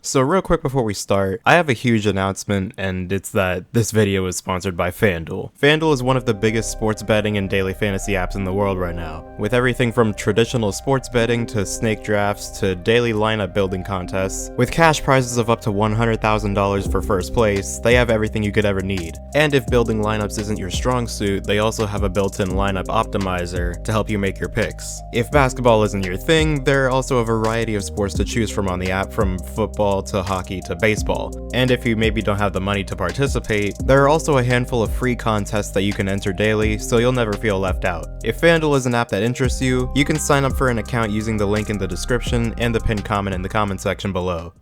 So real quick before we start, I have a huge announcement, and it's that this video is sponsored by FanDuel. FanDuel is one of the biggest sports betting and daily fantasy apps in the world right now. With everything from traditional sports betting to snake drafts to daily lineup building contests, with cash prizes of up to $100,000 for first place, they have everything you could ever need. And if building lineups isn't your strong suit, they also have a built-in lineup optimizer to help you make your picks. If basketball isn't your thing, there are also a variety of sports to choose from on the app, from football to hockey to baseball. And if you maybe don't have the money to participate, there are also a handful of free contests that you can enter daily, so you'll never feel left out. If FanDuel is an app that interests you, you can sign up for an account using the link in the description and the pinned comment in the comment section below.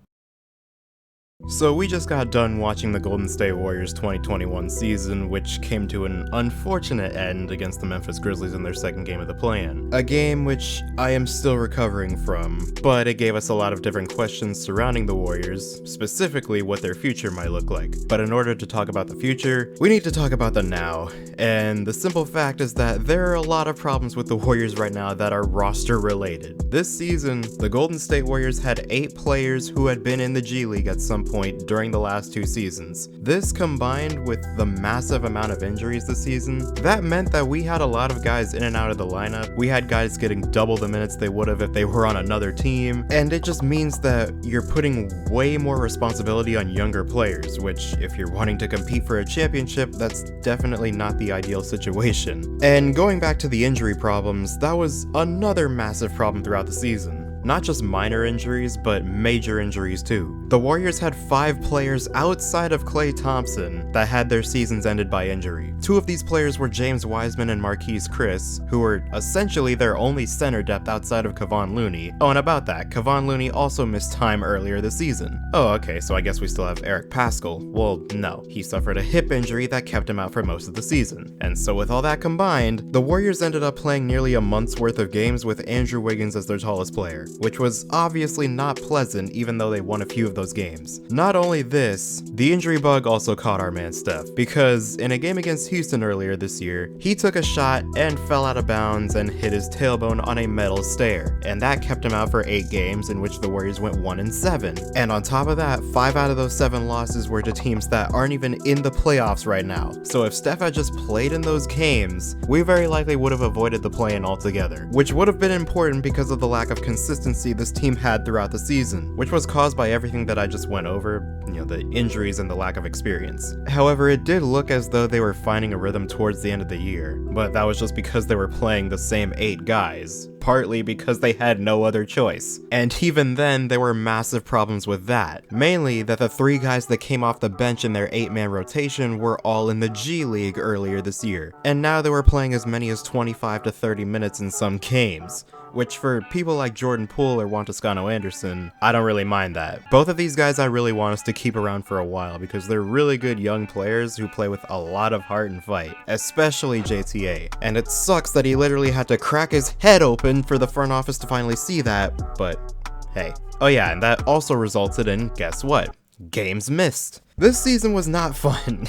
So we just got done watching the Golden State Warriors 2021 season, which came to an unfortunate end against the Memphis Grizzlies in their second game of the play-in. A game which I am still recovering from, but it gave us a lot of different questions surrounding the Warriors, specifically what their future might look like. But in order to talk about the future, we need to talk about the now. And the simple fact is that there are a lot of problems with the Warriors right now that are roster related. This season, the Golden State Warriors had 8 players who had been in the G League at some point during the last 2 seasons. This combined with the massive amount of injuries this season, that meant that we had a lot of guys in and out of the lineup. We had guys getting double the minutes they would have if they were on another team, and it just means that you're putting way more responsibility on younger players, which if you're wanting to compete for a championship, that's definitely not the ideal situation. And going back to the injury problems, that was another massive problem throughout the season. Not just minor injuries, but major injuries too. The Warriors had 5 players outside of Klay Thompson that had their seasons ended by injury. 2 of these players were James Wiseman and Marquise Chris, who were essentially their only center depth outside of Kevon Looney. Oh, and about that, Kevon Looney also missed time earlier this season. Oh, okay, so I guess we still have Eric Paschall. Well, no, he suffered a hip injury that kept him out for most of the season. And so with all that combined, the Warriors ended up playing nearly a month's worth of games with Andrew Wiggins as their tallest player, which was obviously not pleasant even though they won a few of those games. Not only this, the injury bug also caught our man Steph, because in a game against Houston earlier this year, he took a shot and fell out of bounds and hit his tailbone on a metal stair, and that kept him out for 8 games, in which the Warriors went 1-7. And on top of that, 5 out of those 7 losses were to teams that aren't even in the playoffs right now. So if Steph had just played in those games, we very likely would have avoided the play-in altogether, which would have been important because of the lack of consistency this team had throughout the season, which was caused by everything that I just went over, the injuries and the lack of experience. However, it did look as though they were finding a rhythm towards the end of the year, but that was just because they were playing the same 8 guys, partly because they had no other choice. And even then, there were massive problems with that, mainly that the 3 guys that came off the bench in their 8-man rotation were all in the G League earlier this year, and now they were playing as many as 25 to 30 minutes in some games, which for people like Jordan Poole or Juan Toscano Anderson, I don't really mind that. Both of these guys I really want us to keep around for a while because they're really good young players who play with a lot of heart and fight, especially JTA. And it sucks that he literally had to crack his head open for the front office to finally see that, but hey. Oh yeah, and that also resulted in, guess what? Games missed. This season was not fun.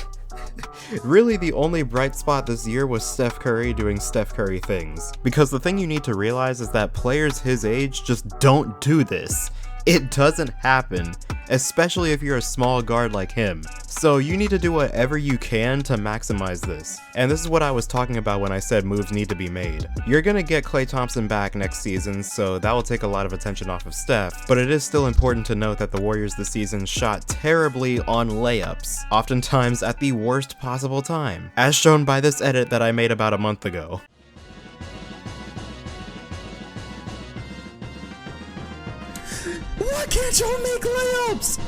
Really, the only bright spot this year was Steph Curry doing Steph Curry things. Because the thing you need to realize is that players his age just don't do this. It doesn't happen, especially if you're a small guard like him. So you need to do whatever you can to maximize this. And this is what I was talking about when I said moves need to be made. You're gonna get Klay Thompson back next season, so that will take a lot of attention off of Steph, but it is still important to note that the Warriors this season shot terribly on layups, oftentimes at the worst possible time, as shown by this edit that I made about a month ago. Why can't y'all make layups?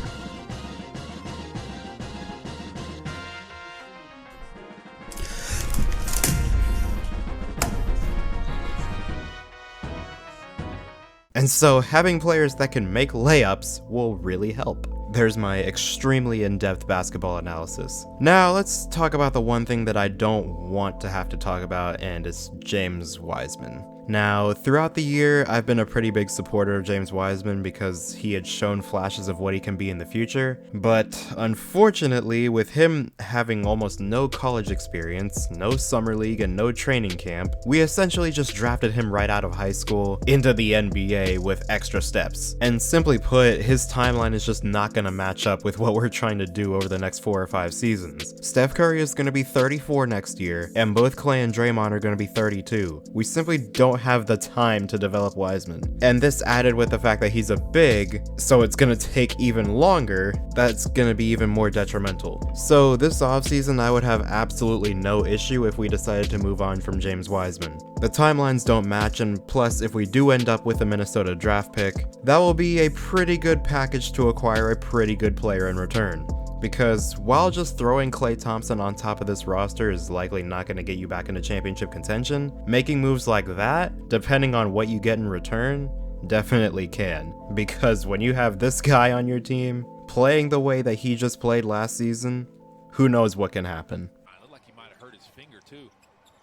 And so having players that can make layups will really help. There's my extremely in-depth basketball analysis. Now let's talk about the one thing that I don't want to have to talk about, and it's James Wiseman. Now, throughout the year, I've been a pretty big supporter of James Wiseman because he had shown flashes of what he can be in the future, but unfortunately, with him having almost no college experience, no summer league, and no training camp, we essentially just drafted him right out of high school into the NBA with extra steps. And simply put, his timeline is just not gonna match up with what we're trying to do over the next 4 or 5 seasons. Steph Curry is gonna be 34 next year, and both Klay and Draymond are gonna be 32. We simply don't have the time to develop Wiseman. And this added with the fact that he's a big, so it's gonna take even longer, that's gonna be even more detrimental. So this offseason, I would have absolutely no issue if we decided to move on from James Wiseman. The timelines don't match, and plus if we do end up with a Minnesota draft pick, that will be a pretty good package to acquire a pretty good player in return. Because while just throwing Klay Thompson on top of this roster is likely not going to get you back into championship contention, making moves like that, depending on what you get in return, definitely can. Because when you have this guy on your team, playing the way that he just played last season, who knows what can happen. It looked like he might have hurt his finger too.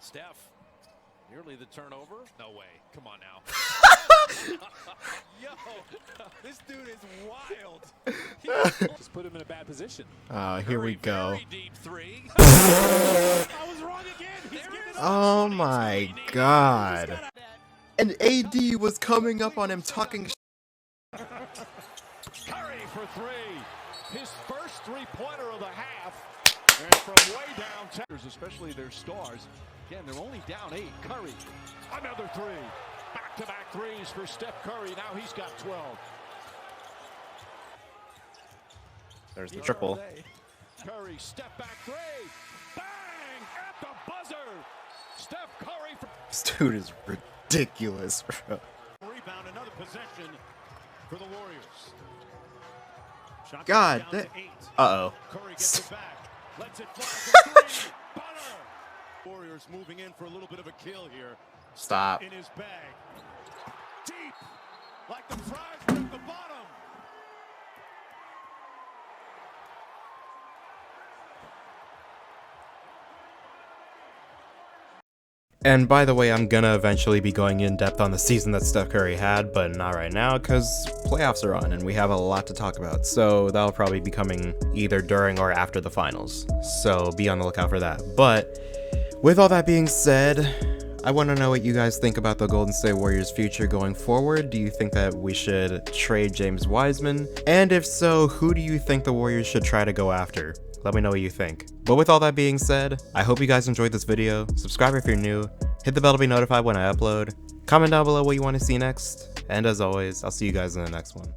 Steph, nearly the turnover. No way. Come on now. Yo, this dude is wild. Just put him in a bad position. Here we go. Deep three. I was wrong again. Oh my god. And AD was coming up on him talking Curry for three. His first three-pointer of the half. And from way downtown, especially their stars. Again, they're only down 8. Curry, another three. Back-to-back threes for Steph Curry. Now he's got 12. There's the triple. Curry, step back three. Bang! At the buzzer. Steph Curry. This dude is ridiculous, bro. Rebound, another possession for the Warriors. Shot God, down to 8. uh-oh. Curry gets it back. Lets it fly for three. Butter. Warriors moving in for a little bit of a kill here. Stop. In his bag. Deep. Like the fries were at the bottom. And by the way, I'm gonna eventually be going in depth on the season that Steph Curry had, but not right now because playoffs are on and we have a lot to talk about. So that'll probably be coming either during or after the finals. So be on the lookout for that. But with all that being said, I want to know what you guys think about the Golden State Warriors' future going forward. Do you think that we should trade James Wiseman? And if so, who do you think the Warriors should try to go after? Let me know what you think. But with all that being said, I hope you guys enjoyed this video. Subscribe if you're new, hit the bell to be notified when I upload, comment down below what you want to see next, and as always, I'll see you guys in the next one.